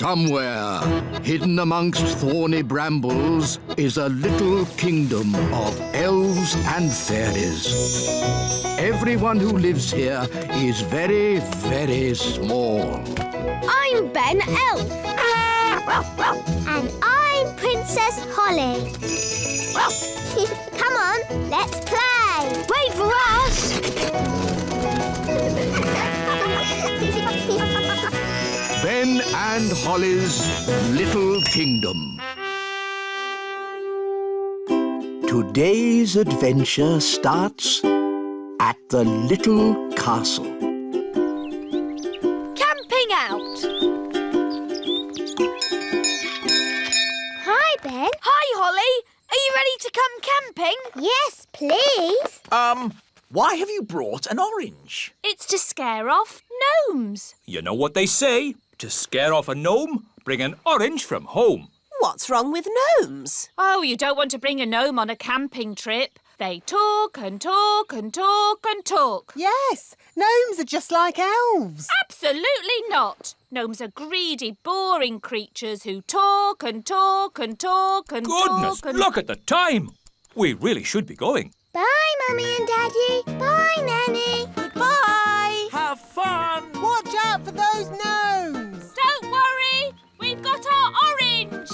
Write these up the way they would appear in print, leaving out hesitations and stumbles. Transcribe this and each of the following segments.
Somewhere, hidden amongst thorny brambles, is a little kingdom of elves and fairies. Everyone who lives here is very, very small. I'm Ben Elf. And I'm Princess Holly. Come on, let's play. Wait for us. Ben and Holly's Little Kingdom. Today's adventure starts at the little castle. Camping out. Hi, Ben. Hi, Holly. Are you ready to come camping? Yes, please. Why have you brought an orange? It's to scare off gnomes. You know what they say? To scare off a gnome, bring an orange from home. What's wrong with gnomes? Oh, you don't want to bring a gnome on a camping trip. They talk and talk and talk and talk. Yes, gnomes are just like elves. Absolutely not. Gnomes are greedy, boring creatures who talk and talk and talk and Goodness, talk and... look at the time. We really should be going. Bye, Mummy and Daddy. Bye, Nanny. Goodbye. Have fun! Watch out for those gnomes. Don't worry, we've got our orange.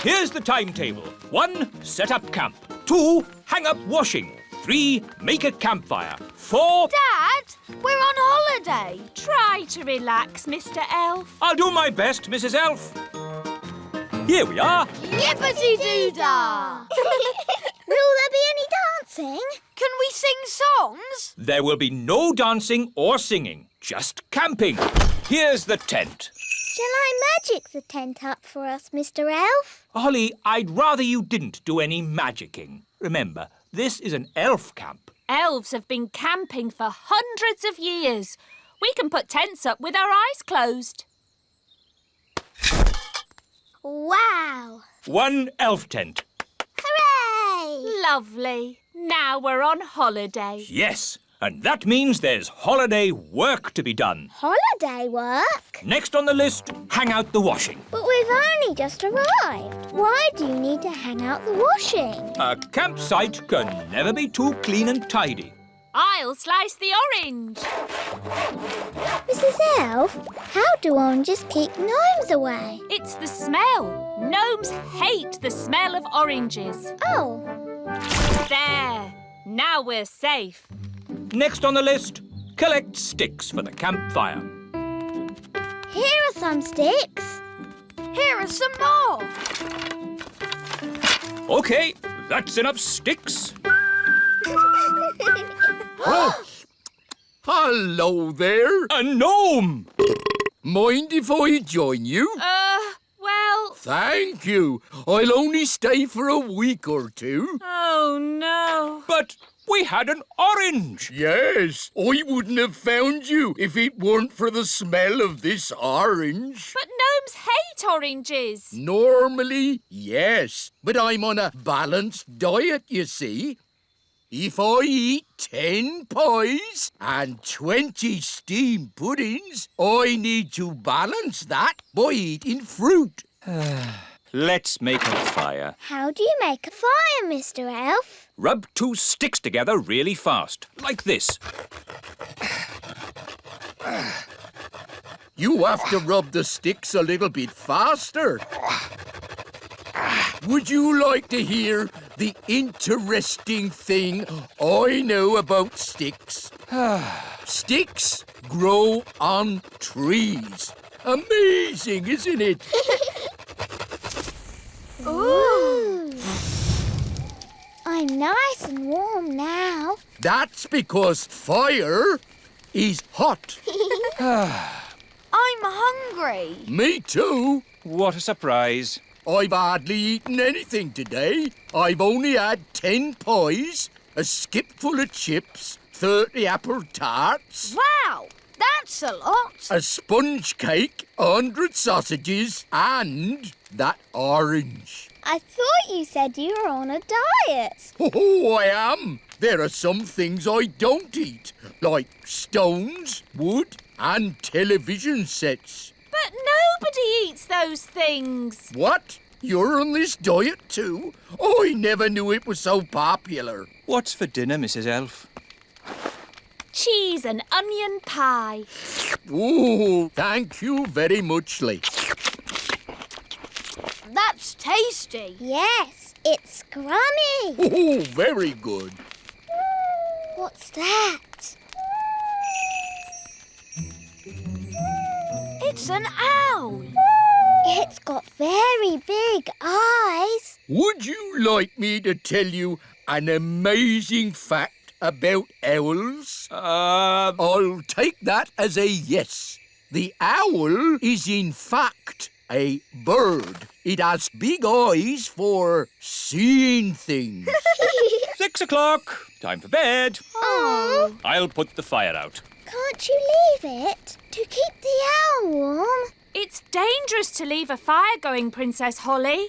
Here's the timetable. 1, set up camp. 2, hang up washing. 3, make a campfire. 4... Dad, we're on holiday. Try to relax, Mr. Elf. I'll do my best, Mrs. Elf. Here we are. Yippity-doo-dah! Will there be any dancing? Can we sing songs? There will be no dancing or singing, just camping. Here's the tent. Shall I magic the tent up for us, Mr. Elf? Holly, I'd rather you didn't do any magicking. Remember, this is an elf camp. Elves have been camping for hundreds of years. We can put tents up with our eyes closed. Wow! 1 elf tent. Hooray! Lovely. Now we're on holiday. Yes, and that means there's holiday work to be done. Holiday work? Next on the list, hang out the washing. But we've only just arrived. Why do you need to hang out the washing? A campsite can never be too clean and tidy. I'll slice the orange. Mrs. Elf, how do oranges keep gnomes away? It's the smell. Gnomes hate the smell of oranges. Oh, There. Now we're safe. Next on the list, collect sticks for the campfire. here are some sticks. Here are some more. OK, that's enough sticks. Oh, hello there. A gnome! Mind if I join you? Well... Thank you. I'll only stay for a week or two. Oh, no. But we had an orange. Yes, I wouldn't have found you if it weren't for the smell of this orange. But gnomes hate oranges. Normally, yes, but I'm on a balanced diet, you see. If I eat 10 pies and 20 steamed puddings, I need to balance that by eating fruit. Let's make a fire. How do you make a fire, Mr. Elf? Rub 2 sticks together really fast, like this. You have to rub the sticks a little bit faster. Would you like to hear the interesting thing I know about sticks? Sticks grow on trees. Amazing, isn't it? Ooh. I'm nice and warm now. That's because fire is hot. I'm hungry. Me too. What a surprise. I've hardly eaten anything today. I've only had 10 pies, a skip full of chips, 30 apple tarts. Wow, that's That's a lot. A sponge cake, 100 sausages, and that orange. I thought you said you were on a diet. Oh, I am. There are some things I don't eat, like stones, wood, and television sets. But nobody eats those things. What? You're on this diet too? I never knew it was so popular. What's for dinner, Mrs Elf? Cheese and onion pie. Oh, thank you very much, Lee. That's tasty. Yes, it's scrummy. Oh, very good. What's that? It's an owl. It's got very big eyes. Would you like me to tell you an amazing fact about owls? I'll take that as a yes. The owl is in fact a bird. It has big eyes for seeing things. 6 o'clock. Time for bed. Oh, I'll put the fire out. can't you leave it to keep the owl warm? It's dangerous to leave a fire going, Princess Holly.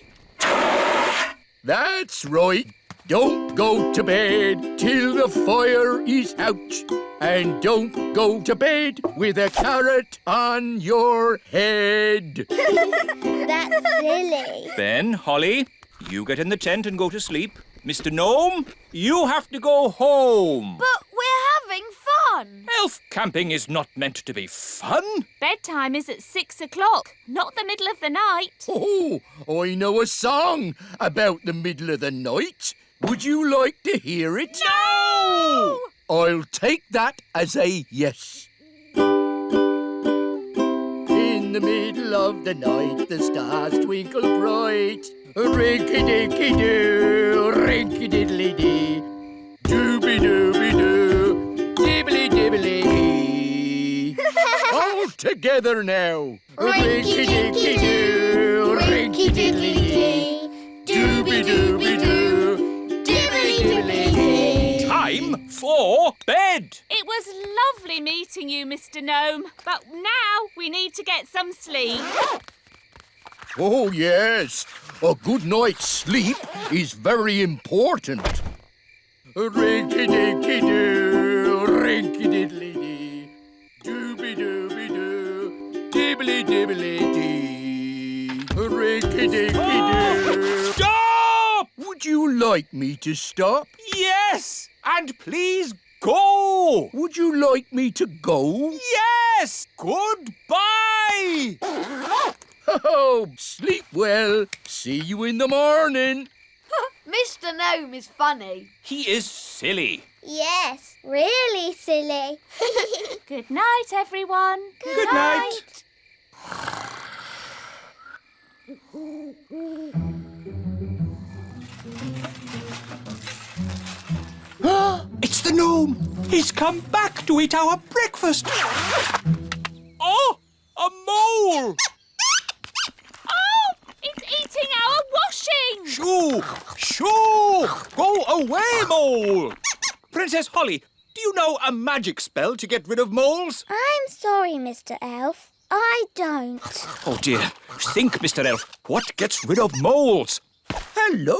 That's right. Don't go to bed till the fire is out. And don't go to bed with a carrot on your head. That's silly. Ben, Holly, you get in the tent and go to sleep. Mr Gnome, you have to go home. But we're having fun. Elf camping is not meant to be fun. Bedtime is at 6 o'clock, not the middle of the night. Oh, I know a song about the middle of the night. Would you like to hear it? No! I'll take that as a yes. In the middle of the night, the stars twinkle bright. Rinky-dinky-doo, rinky-diddly-dee. Dooby-dooby-doo, dibbly-dibbly-dee. All together now. Rinky-dinky-doo, rinky-diddly-dee. Dooby-dooby-doo, dibbly-dibbly-dee. Time for bed. It was lovely meeting you, Mr Gnome. But now we need to get some sleep. Oh, yes. A good night's sleep is very important. Rinky-dinky-doo, rinky-diddly-dee. Dooby-dooby-doo, dibbly-dibbly-dee. Rinky-dinky-doo. Stop! Would you like me to stop? Yes! And please go! Would you like me to go? Yes! Goodbye! Oh, sleep well. See you in the morning. Mr Gnome is funny. He is silly. Yes, really silly. Good night, everyone. Good night. It's the gnome. He's come back to eat our breakfast. Oh, a mole! Oh, it's eating our washing. Shoo! Shoo! Go away, mole! Princess Holly, do you know a magic spell to get rid of moles? I'm sorry, Mr. Elf. I don't. Oh, dear. Think, Mr. Elf. What gets rid of moles? Hello?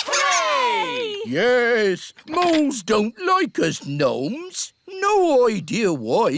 Hooray! Yes, moles don't like us gnomes. No idea why.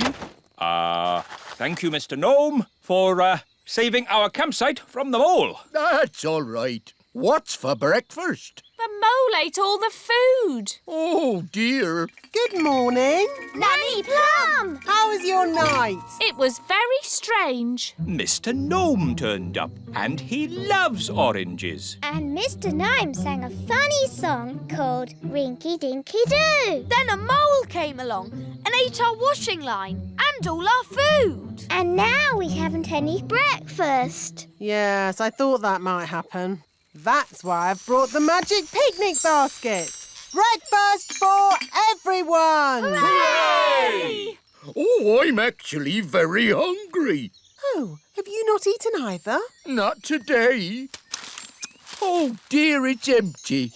Thank you, Mr. Gnome, for saving our campsite from the mole. That's all right. What's for breakfast? The mole ate all the food. Oh, dear. Good morning. Nanny Plum! How was your night? It was very strange. Mr. Gnome turned up, and he loves oranges. And Mr. Gnome sang a funny song called Rinky Dinky Doo. Then a mole came along and ate our washing line and all our food. And now we haven't any breakfast. Yes, I thought that might happen. That's why I've brought the magic picnic basket. Breakfast for everyone! Hooray! Oh, I'm actually very hungry. Oh, have you not eaten either? Not today. Oh, dear, it's empty.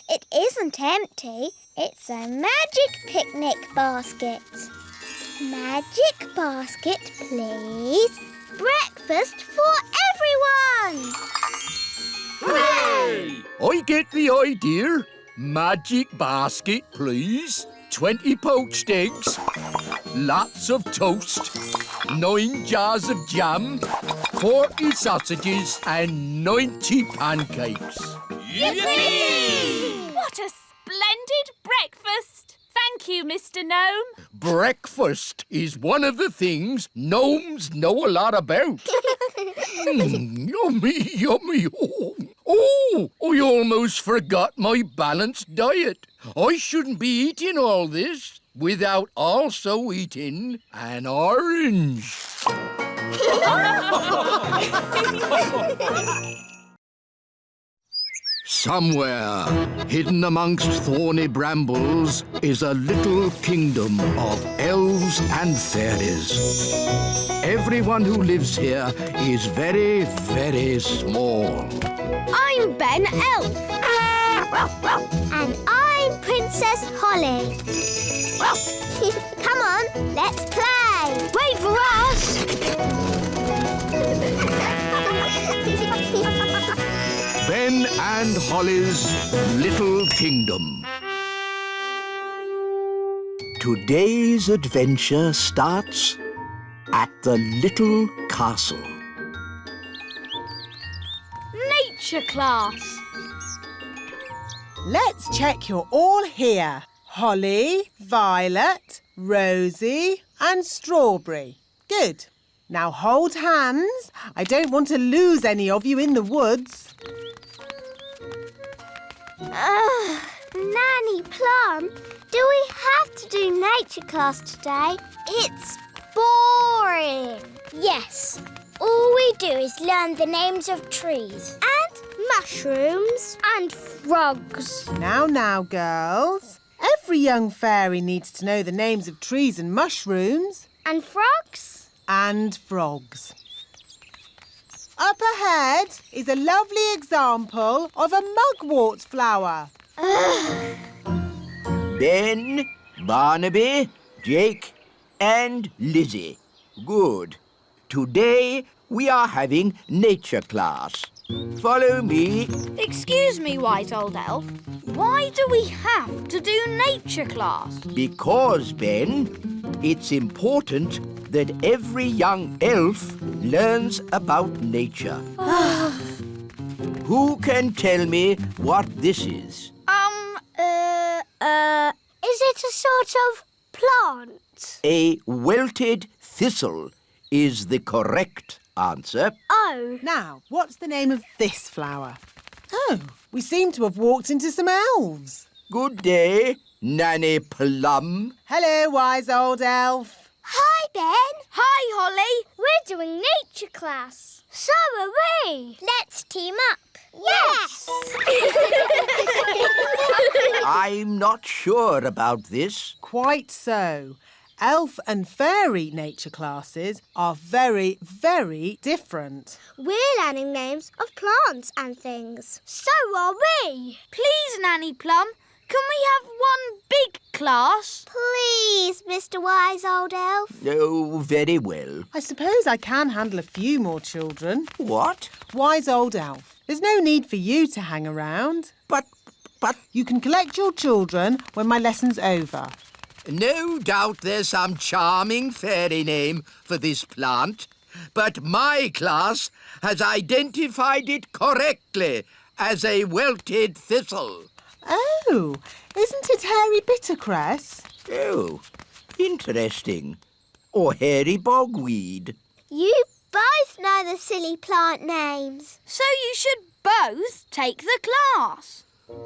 It isn't empty. It's a magic picnic basket. Magic basket, please. Breakfast for everyone! Hooray! I get the idea. Magic basket, please. 20 poached eggs, lots of toast, 9 jars of jam, 40 sausages and 90 pancakes. Yippee! What a splendid breakfast! Thank you, Mr Gnome. Breakfast is one of the things gnomes know a lot about. Yummy, yummy. Oh, I almost forgot my balanced diet. I shouldn't be eating all this without also eating an orange. Somewhere, hidden amongst thorny brambles, is a little kingdom of elves and fairies. Everyone who lives here is very, very small. I'm Ben Elf. And I'm Princess Holly. Come on, let's play. Wait for us. Ben and Holly's Little Kingdom. Today's adventure starts at the little castle. Nature class. Let's check you're all here. Holly, Violet, Rosie and Strawberry. Good. Now hold hands. I don't want to lose any of you in the woods. Nanny Plum, do we have to do nature class today? It's boring. Yes. All we do is learn the names of trees and mushrooms and frogs. Now, girls. Every young fairy needs to know the names of trees and mushrooms. And frogs? And frogs. Up ahead is a lovely example of a mugwort flower. Ben, Barnaby, Jake and Lizzie. Good. Today we are having nature class. Follow me. Excuse me, Wise Old Elf. Why do we have to do nature class? Because, Ben, it's important that every young elf learns about nature. Who can tell me what this is? Is it a sort of plant? A wilted thistle is the correct answer. Oh. Now, what's the name of this flower? Oh, we seem to have walked into some elves. Good day, Nanny Plum. Hello, Wise Old Elf. Hi, Ben. Hi, Holly. We're doing nature class. So are we. Let's team up. Yes! I'm not sure about this. Quite so. Elf and fairy nature classes are very, very different. We're learning names of plants and things. So are we. Please, Nanny Plum, can we have one big class? Please, Mr. Wise Old Elf. Oh, very well. I suppose I can handle a few more children. What? Wise Old Elf, there's no need for you to hang around. But... You can collect your children when my lesson's over. No doubt there's some charming fairy name for this plant, but my class has identified it correctly as a wilted thistle. Oh, isn't it hairy bittercress? Oh, interesting. Or hairy bogweed. You both know the silly plant names. So you should both take the class.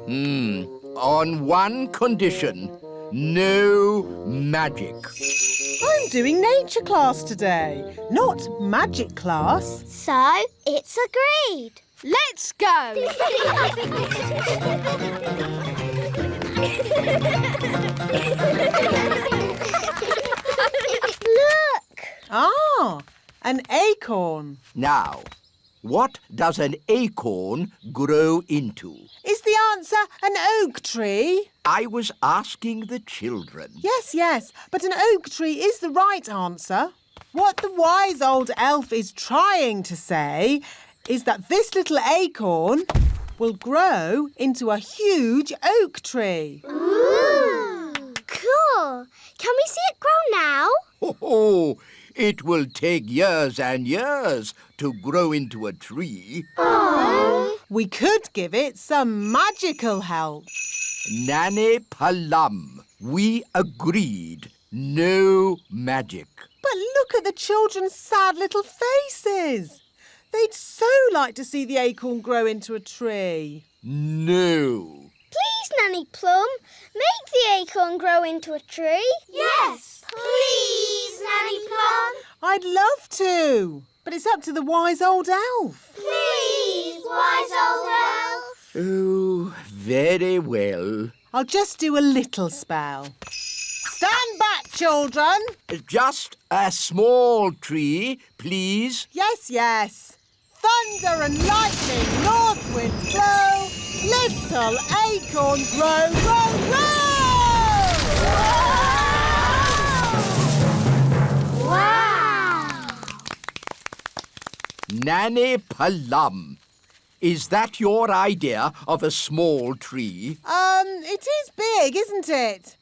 On one condition. No magic. I'm doing nature class today, not magic class. So, it's agreed. Let's go. Look! Ah, an acorn. Now, What does an acorn grow into? Is the answer an oak tree? I was asking the children. Yes, but an oak tree is the right answer. What the wise old elf is trying to say is that this little acorn will grow into a huge oak tree. Ooh! Cool! Can we see it grow now? Oh, it will take years and years to grow into a tree. Oh! We could give it some magical help. Nanny Plum, we agreed. No magic. But look at the children's sad little faces. They'd so like to see the acorn grow into a tree. No. Please, Nanny Plum, make the acorn grow into a tree. Yes, please, Nanny Plum. I'd love to, but it's up to the wise old elf. Please, wise old elf. Oh, very well. I'll just do a little spell. Stand back, children. Just a small tree, please. Yes. Thunder and lightning, north wind blow, little acorn grow, Wow! Nanny Plum, is that your idea of a small tree? It is big, isn't it?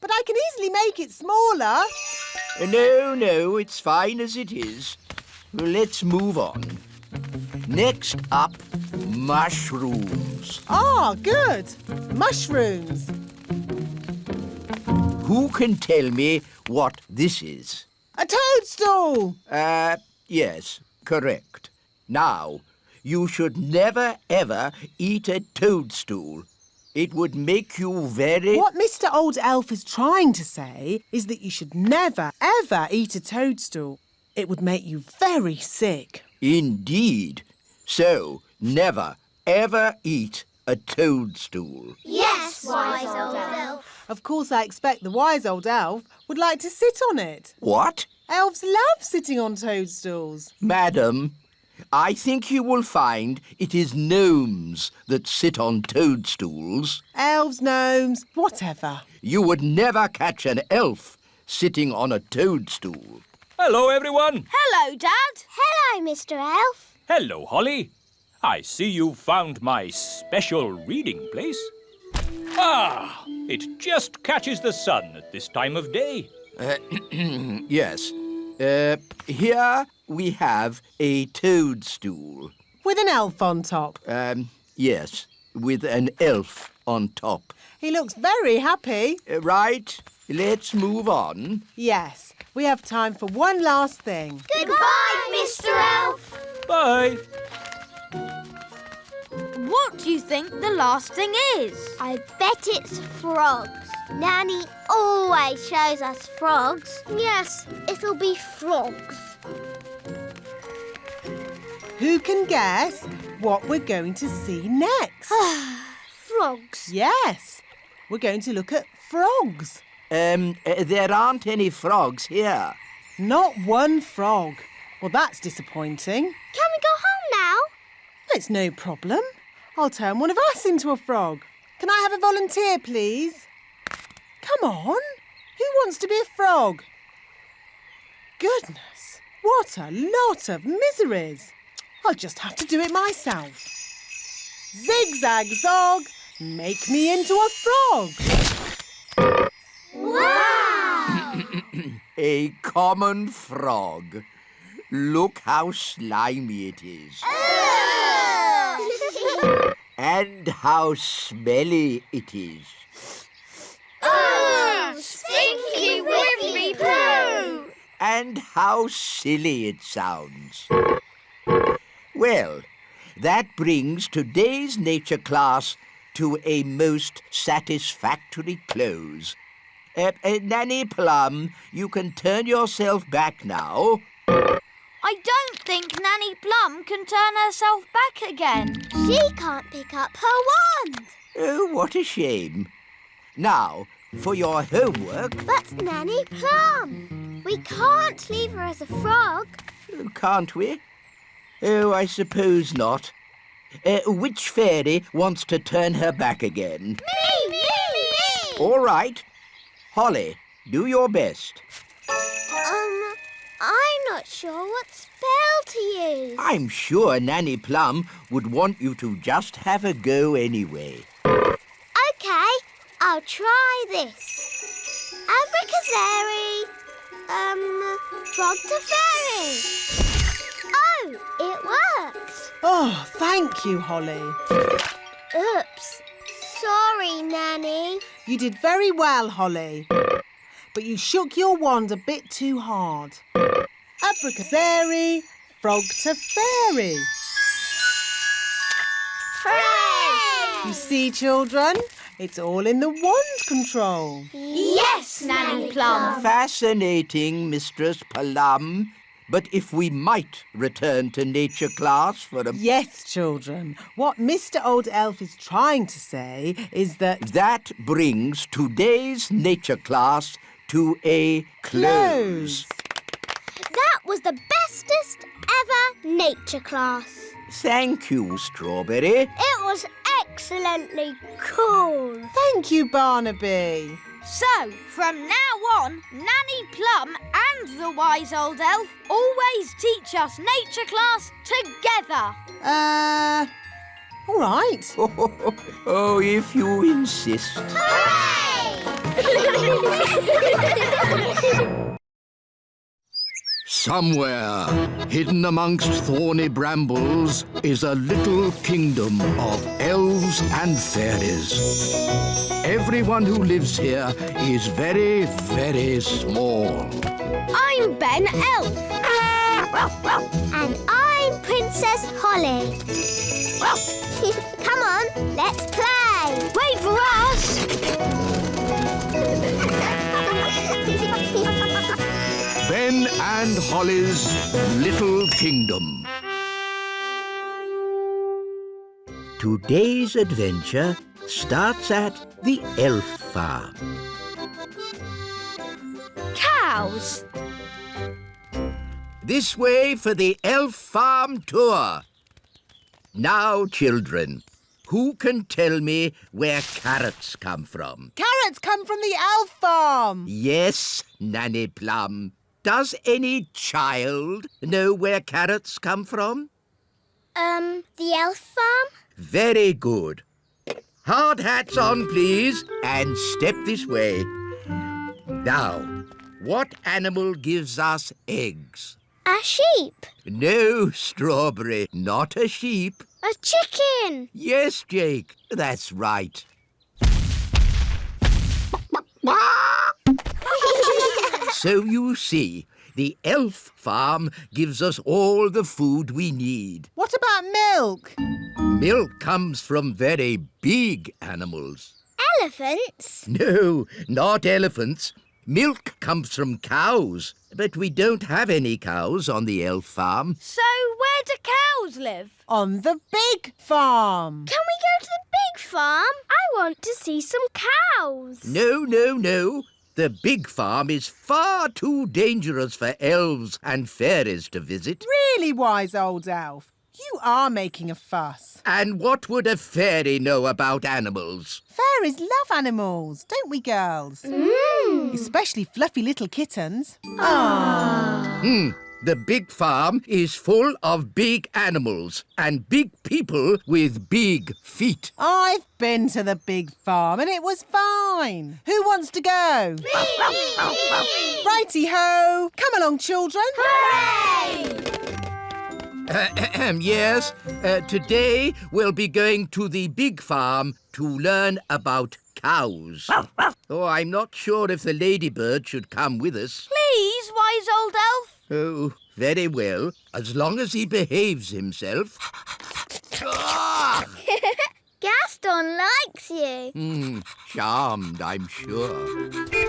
But I can easily make it smaller. No, it's fine as it is. Let's move on. Next up, mushrooms. Ah, good. Mushrooms. Who can tell me what this is? A toadstool. Yes, correct. Now, you should never, ever eat a toadstool. It would make you very... What Mr. Old Elf is trying to say is that you should never, ever eat a toadstool. It would make you very sick. Indeed. So, never, ever eat a toadstool. Yes, wise old elf. Of course, I expect the wise old elf would like to sit on it. What? Elves love sitting on toadstools. Madam, I think you will find it is gnomes that sit on toadstools. Elves, gnomes, whatever. You would never catch an elf sitting on a toadstool. Hello, everyone. Hello, Dad. Hello, Mr. Elf. Hello, Holly. I see you've found my special reading place. Ah, it just catches the sun at this time of day. Yes. Here we have a toadstool. With an elf on top. Yes, with an elf on top. He looks very happy. Right, let's move on. Yes, we have time for one last thing. Goodbye, Mr. Elf. Bye. What do you think the last thing is? I bet it's frogs. Nanny always shows us frogs. Yes, it'll be frogs. Who can guess what we're going to see next? Frogs. Yes, we're going to look at frogs. There aren't any frogs here. Not one frog. Well, that's disappointing. Can we go home now? It's no problem. I'll turn one of us into a frog. Can I have a volunteer, please? Come on. Who wants to be a frog? Goodness, what a lot of miseries. I'll just have to do it myself. Zigzag zog, make me into a frog. Wow! A common frog. Look how slimy it is. And how smelly it is. Stinky whiffy poo! And how silly it sounds. Well, that brings today's nature class to a most satisfactory close. Nanny Plum, you can turn yourself back now. I don't think Nanny Plum can turn herself back again. She can't pick up her wand. Oh, what a shame. Now, for your homework. But Nanny Plum, we can't leave her as a frog. Can't we? Oh, I suppose not. Which fairy wants to turn her back again? Me! All right. Holly, do your best. I'm not sure what spell to use. I'm sure Nanny Plum would want you to just have a go anyway. OK, I'll try this. Abracazari, frog to fairy. Oh, it worked. Oh, thank you, Holly. Oops. Sorry, Nanny. You did very well, Holly. But you shook your wand a bit too hard. Abracazari, frog to fairy. Hooray! You see, children, it's all in the wand control. Yes, Nanny Plum. Fascinating, Mistress Plum. But if we might return to nature class for a... Yes, children. What Mr. Old Elf is trying to say is that... That brings today's nature class to a close. That was the bestest ever nature class. Thank you, Strawberry. It was excellently cool. Thank you, Barnaby. So, from now on, Nanny Plum and the wise old elf always teach us nature class together. All right. Oh, if you insist. Somewhere, hidden amongst thorny brambles, is a little kingdom of elves and fairies. Everyone who lives here is very, very small. I'm Ben Elf. And I'm Princess Holly. Come on, let's play. Wait for us. Ben and Holly's Little Kingdom. Today's adventure starts at the elf farm. Cows. This way for the elf farm tour. Now, children, who can tell me where carrots come from? Carrots come from the elf farm. Yes, Nanny Plum. Does any child know where carrots come from? The elf farm? Very good. Hard hats on, please, and step this way. Now, what animal gives us eggs? A sheep. No, Strawberry, not a sheep. A chicken. Yes, Jake, that's right. So you see, the elf farm gives us all the food we need. What about milk? Milk comes from very big animals. Elephants? No, not elephants. Milk comes from cows, but we don't have any cows on the elf farm. So where do cows live? On the big farm. Can we go to the big farm? I want to see some cows. No, no, no. The big farm is far too dangerous for elves and fairies to visit. Really, wise old elf? You are making a fuss. And what would a fairy know about animals? Fairies love animals, don't we, girls? Especially fluffy little kittens. The big farm is full of big animals and big people with big feet. I've been to the big farm and it was fine. Who wants to go? Righty-ho. Come along, children. Yes, today we'll be going to the big farm to learn about cows. Oh, I'm not sure if the ladybird should come with us. Please, wise old elf. Oh, very well, as long as he behaves himself. Gaston likes you. Charmed, I'm sure. We're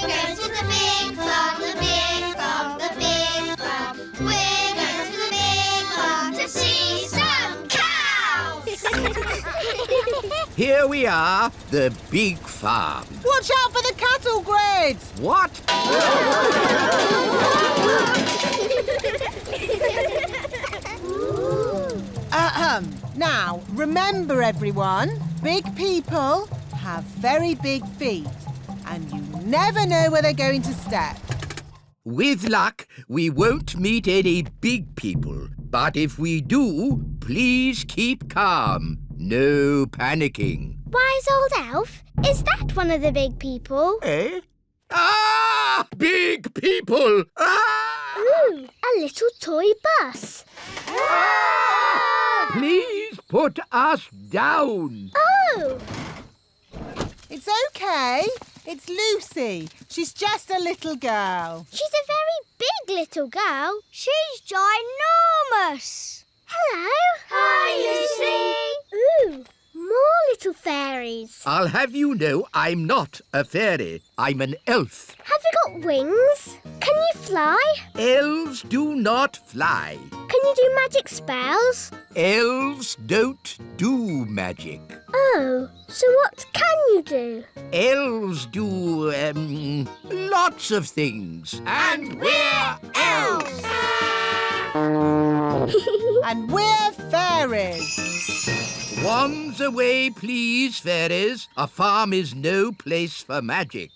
going to the big farm, the big farm, the big farm. We're going to the big farm to see some cows. here we are, the big farm. Watch out for the cattle grid! What? Now, remember everyone, big people have very big feet and you never know where they're going to step. With luck, we won't meet any big people. But if we do, please keep calm. No panicking. Wise old elf, is that one of the big people? Eh? Ah! Big people! Ah! Ooh, a little toy bus. Please put us down. Oh! It's okay. It's Lucy. She's just a little girl. She's a very big little girl. She's ginormous. Hello. Hi, Lucy. Ooh, more little fairies. I'll have you know I'm not a fairy. I'm an elf. Have you got wings? Can you fly? Elves do not fly. Can you do magic spells? Elves don't do magic. Oh, so what can you do? Elves do, lots of things. And we're elves! And we're fairies. Wands away, please, fairies. A farm is no place for magic.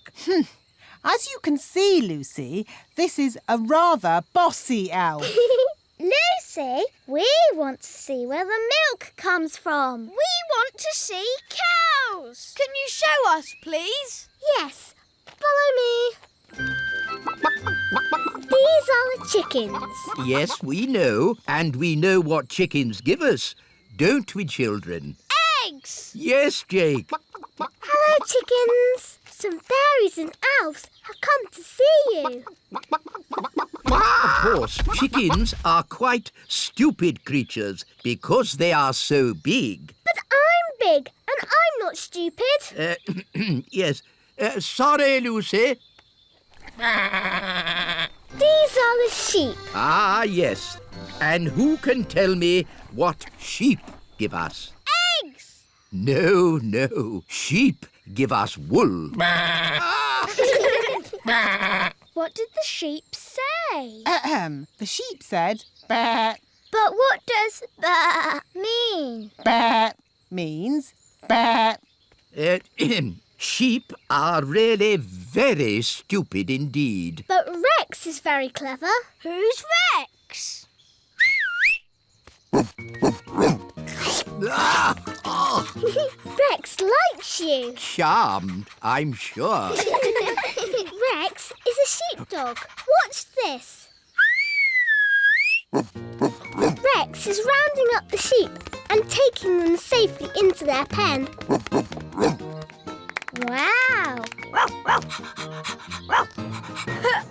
As you can see, Lucy, this is a rather bossy elf. Lucy, we want to see where the milk comes from. We want to see cows. Can you show us, please? Yes, follow me. These are the chickens. Yes, we know, and we know what chickens give us. Don't we, children? Eggs. Yes, Jake. Hello, chickens. Some fairies and elves have come to see you. Of course, chickens are quite stupid creatures because they are so big. But I'm big and I'm not stupid. Yes. Sorry, Lucy. These are the sheep. Ah, yes. And who can tell me what sheep give us? Eggs. No. Sheep give us wool. What did the sheep say? The sheep said, "Bah." But what does that mean? Bah means bah. Sheep are really very stupid indeed. But Rex is very clever. Who's Rex? Rex likes you. Charmed, I'm sure. Rex is a sheepdog. Watch this. Rex is rounding up the sheep and taking them safely into their pen. Wow!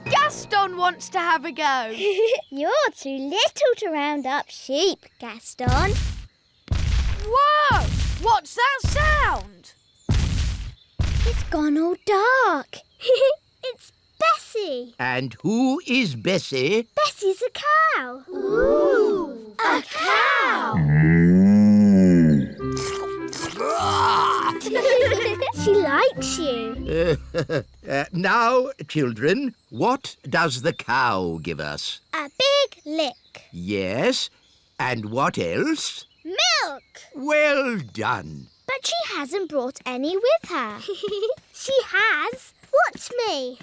Gaston wants to have a go. You're too little to round up sheep, Gaston. Whoa! What's that sound? It's gone all dark. It's Bessie. And who is Bessie? Bessie's a cow. Ooh! A cow! She likes you. Now, children, what does the cow give us? A big lick. Yes, and what else? Milk. Well done. But she hasn't brought any with her. She has. Watch me.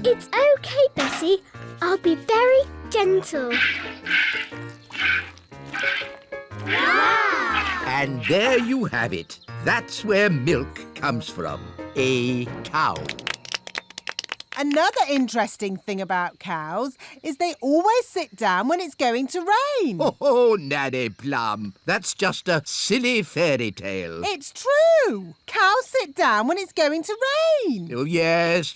It's okay, Bessie. I'll be very gentle. Wow! And there you have it. That's where milk comes from. A cow. Another interesting thing about cows is they always sit down when it's going to rain. Oh, Nanny Plum. That's just a silly fairy tale. It's true. Cows sit down when it's going to rain. Oh, yes.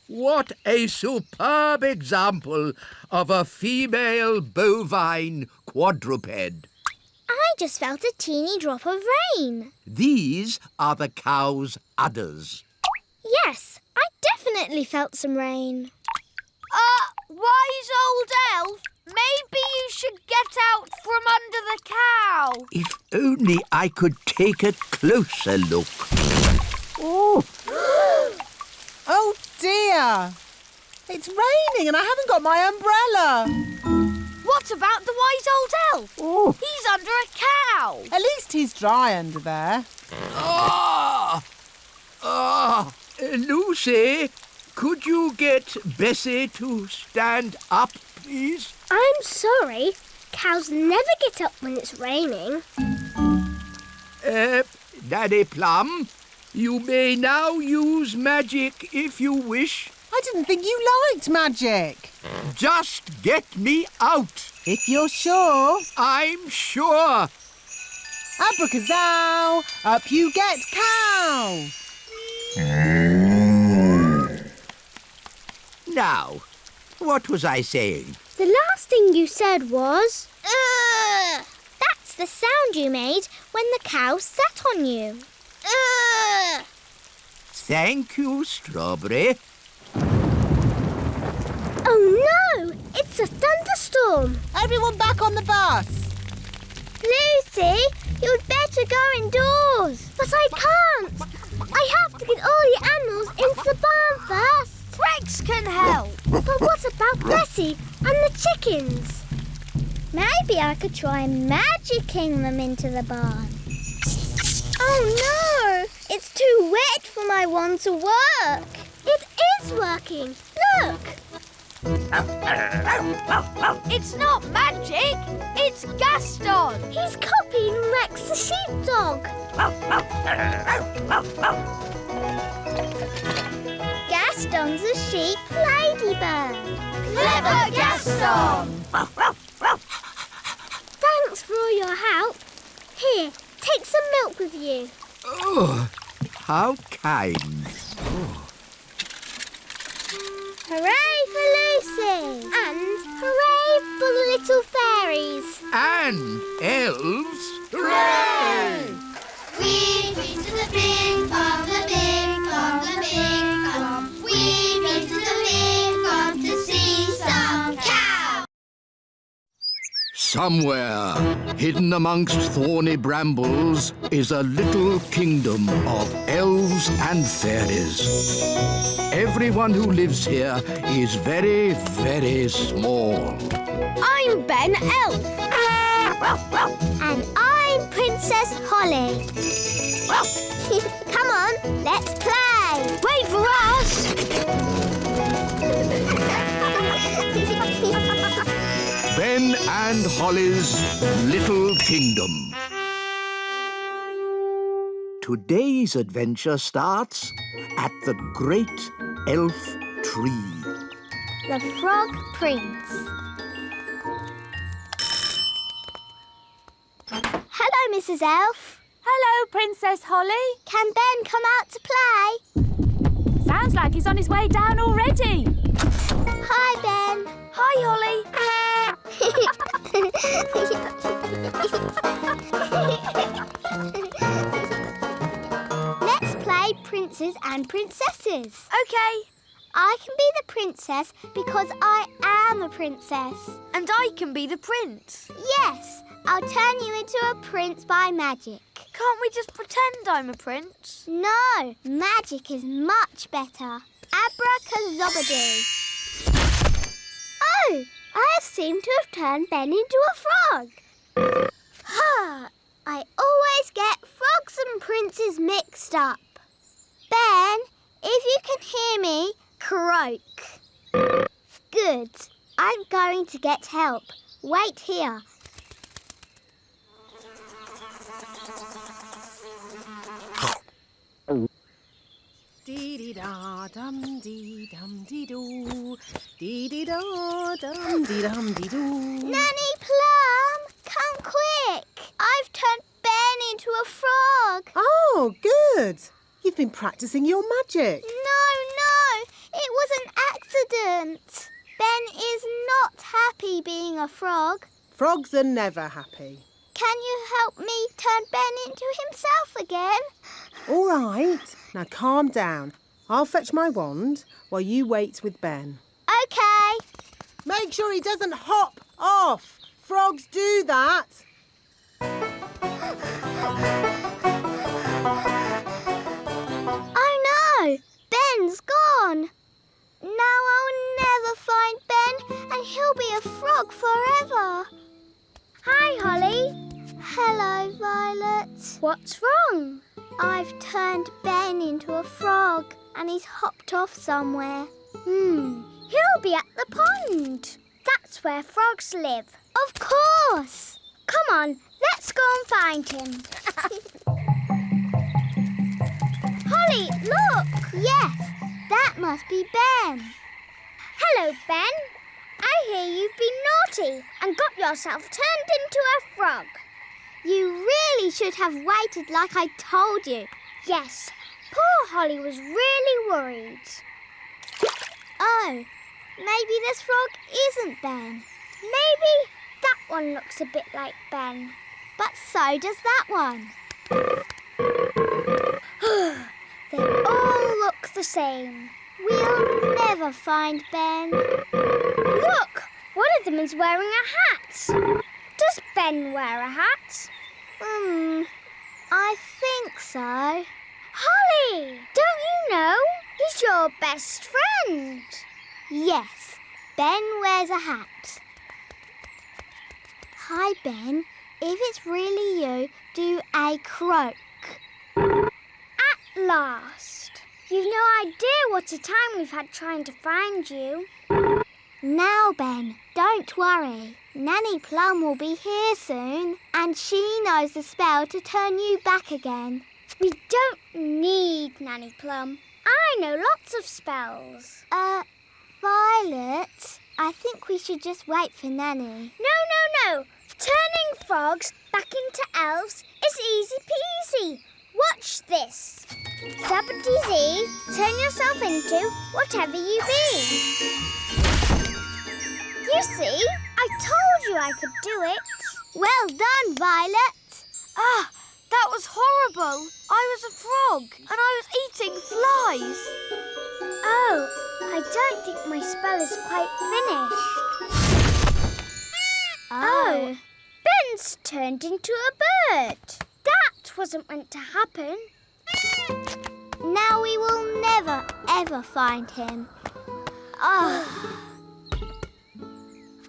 What a superb example of a female bovine quadruped. I just felt a teeny drop of rain. These are the cow's udders. Yes, I definitely felt some rain. Wise old elf, Maybe you should get out from under the cow. If only I could take a closer look. Oh, Oh dear! It's raining and I haven't got my umbrella. What about the wise old elf? oh. He's under a cow. At least he's dry under there. Lucy, could you get Bessie to stand up, please? I'm sorry. Cows never get up when it's raining. Nanny Plum, you may now use magic if you wish. I didn't think you liked magic. Just get me out. If you're sure. I'm sure. Abracazoo, up you get, cow. Now, what was I saying? The last thing you said was... Ugh! That's the sound you made when the cow sat on you. Ugh! Thank you, Strawberry. Oh no! It's a thunderstorm! Everyone back on the bus. Lucy, you'd better go indoors. But I can't. I have to get all the animals into the barn first. Rex can help. But what about Bessie and the chickens? Maybe I could try magicking them into the barn. Oh no! It's too wet for my wand to work. It is working. Look! It's not magic. It's Gaston. He's copying Rex the sheepdog. Gaston's a sheep ladybird. Clever Gaston. Thanks for all your help. Here, take some milk with you. Oh, how kind. Hooray for Lucy! And hooray for the little fairies! And elves. Hooray! We've been to the big farm, the big farm, the big farm. We've been to the big farm to see some cows. Somewhere, hidden amongst thorny brambles, is a little kingdom of elves and fairies. Everyone who lives here is very, very small. I'm Ben Elf. And I'm Princess Holly. Come on, let's play. Wait for us. Ben and Holly's Little Kingdom. Today's adventure starts at the Great Elf Tree. The Frog Prince. Hello, Mrs. Elf. Hello, Princess Holly. Can Ben come out to play? Sounds like he's on his way down already. Hi, Ben. Hi, Holly. Let's play Princes and Princesses. Okay. I can be the princess because I am a princess. And I can be the prince. Yes, I'll turn you into a prince by magic. Can't we just pretend I'm a prince? No, magic is much better. Abracazobadoo. Oh, I seem to have turned Ben into a frog. I always get frogs and princes mixed up. Ben, if you can hear me, croak. Good. I'm going to get help. Wait here. Dee-dee-da-dum-dee-dum-dee-doo. Dee-dee-da-dum-dee-dum-dee-doo. Nanny Plum, come quick. I've turned Ben into a frog. Oh, good. You've been practicing your magic. No, it was an accident. Ben is not happy being a frog. Frogs are never happy. Can you help me turn Ben into himself again? All right. Now calm down. I'll fetch my wand while you wait with Ben. Okay. Make sure he doesn't hop off. Frogs do that. Oh no! Ben's gone. Now I'll never find Ben and he'll be a frog forever. Hi, Holly. Hello, Violet. What's wrong? I've turned Ben into a frog and he's hopped off somewhere. He'll be at the pond. That's where frogs live. Of course. Come on, let's go and find him. Holly, look! Yes, that must be Ben. Hello, Ben. I hear you've been naughty and got yourself turned into a frog. You really should have waited like I told you. Yes, poor Holly was really worried. Oh, maybe this frog isn't Ben. Maybe that one looks a bit like Ben. But so does that one. They all look the same. We'll never find Ben. Look! One of them is wearing a hat. Does Ben wear a hat? I think so. Holly! Don't you know? He's your best friend. Yes, Ben wears a hat. Hi, Ben. If it's really you, do a croak. At last. You've no idea what a time we've had trying to find you. Now, Ben, don't worry. Nanny Plum will be here soon, and she knows the spell to turn you back again. We don't need Nanny Plum. I know lots of spells. Violet, I think we should just wait for Nanny. No. Turning frogs back into elves is easy peasy. Watch this. Zabbity-zee, turn yourself into whatever you be. You see, I told you I could do it. Well done, Violet. That was horrible. I was a frog and I was eating flies. Oh, I don't think my spell is quite finished. Oh, Ben's turned into a bird. That wasn't meant to happen. Now we will never, ever find him. Hi,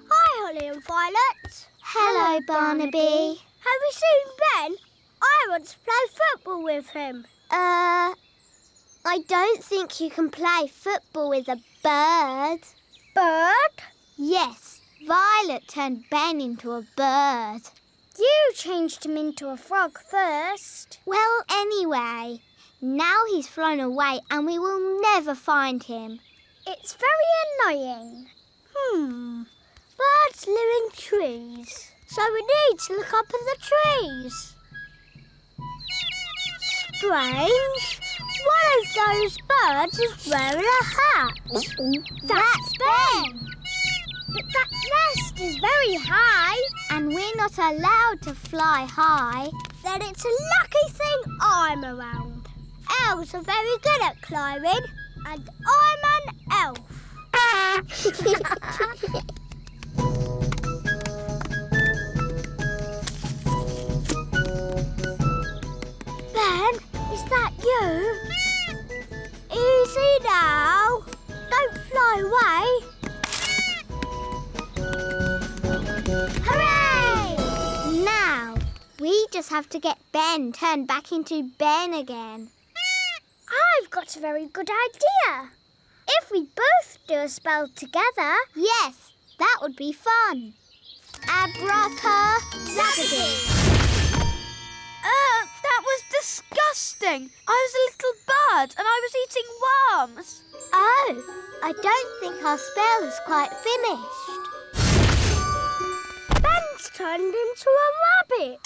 Holly and Violet. Hello, Barnaby. Have you seen Ben? I want to play football with him. I don't think you can play football with a bird. Bird? Yes, Violet turned Ben into a bird. You changed him into a frog first. Well, anyway, now he's flown away and we will never find him. It's very annoying. Birds live in trees, so we need to look up at the trees. Strange. One of those birds is wearing a hat. That's Ben. But that nest is very high. And we're not allowed to fly high. Then it's a lucky thing I'm around. Elves are very good at climbing. And I'm an elf. Ben, is that you? Easy now. Don't fly away. Hooray! Now, we just have to get Ben turned back into Ben again. I've got a very good idea. If we both do a spell together... Yes, that would be fun. Abracadabra. That was disgusting. I was a little bird and I was eating worms. Oh, I don't think our spell is quite finished. Ben's turned into a rabbit.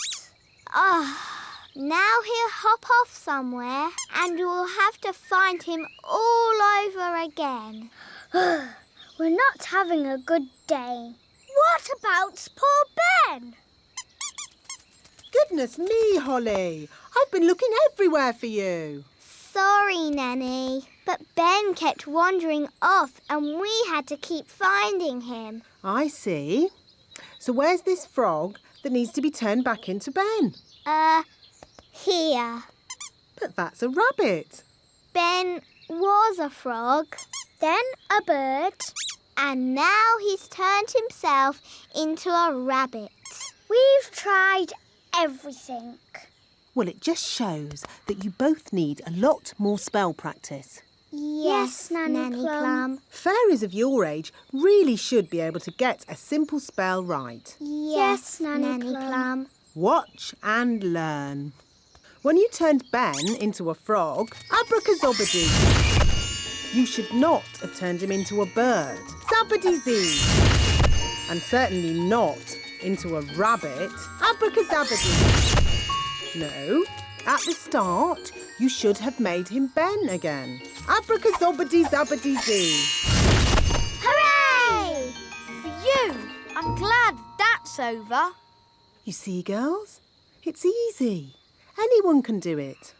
Now he'll hop off somewhere and we'll have to find him all over again. We're not having a good day. What about poor Ben? Goodness me, Holly. I've been looking everywhere for you. Sorry, Nanny, but Ben kept wandering off and we had to keep finding him. I see. So where's this frog that needs to be turned back into Ben? Here. But that's a rabbit. Ben was a frog, then a bird, and now he's turned himself into a rabbit. We've tried everything. Well, it just shows that you both need a lot more spell practice. Yes, Nanny Plum. Fairies of your age really should be able to get a simple spell right. Yes, Nanny Plum. Watch and learn. When you turned Ben into a frog, abracazobadoo. You should not have turned him into a bird, zabbity-zee. And certainly not into a rabbit, abracazabadoo. No, at the start, you should have made him Ben again. Abracazobadee-zabbity-zee. Hooray! Phew! I'm glad that's over. You see, girls? It's easy. Anyone can do it.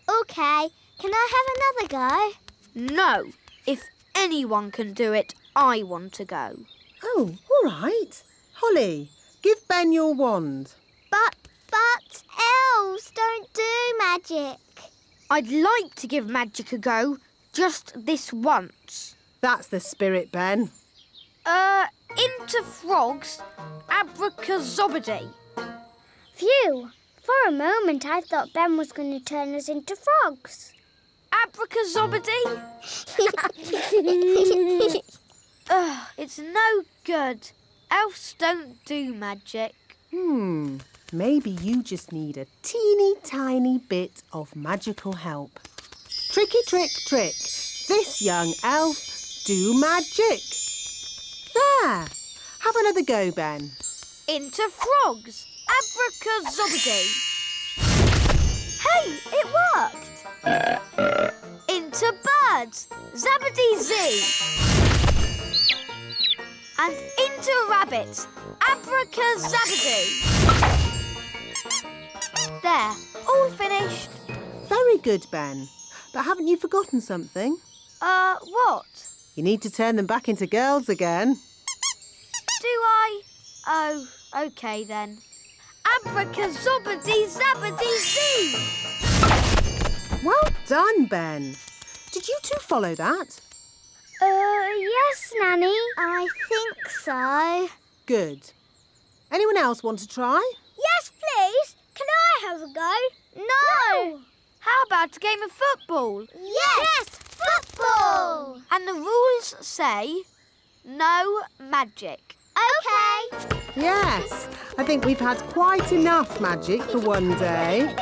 OK, can I have another go? No. If anyone can do it, I want to go. Oh, all right. Holly, give Ben your wand. But elves don't do magic. I'd like to give magic a go, just this once. That's the spirit, Ben. Into frogs, abracazobadee. Phew, for a moment I thought Ben was going to turn us into frogs. Abracazobadee? Ugh, it's no good. Elves don't do magic. Maybe you just need a teeny tiny bit of magical help. Tricky trick trick. This young elf do magic. There. Have another go, Ben. Into frogs, abracazobadee. Hey, it worked. Into birds, zabbity-zee. And into rabbits, abracazabadee. There, all finished. Very good, Ben. But haven't you forgotten something? What? You need to turn them back into girls again. Do I? Oh, OK then. Abracazobadee-zabbity-zee. Well done, Ben. Did you two follow that? Yes, Nanny. I think so. Good. Anyone else want to try? Yes, please. Can I have a go? No. How about a game of football? Yes, football. And the rules say no magic. OK. Yes. I think we've had quite enough magic for one day.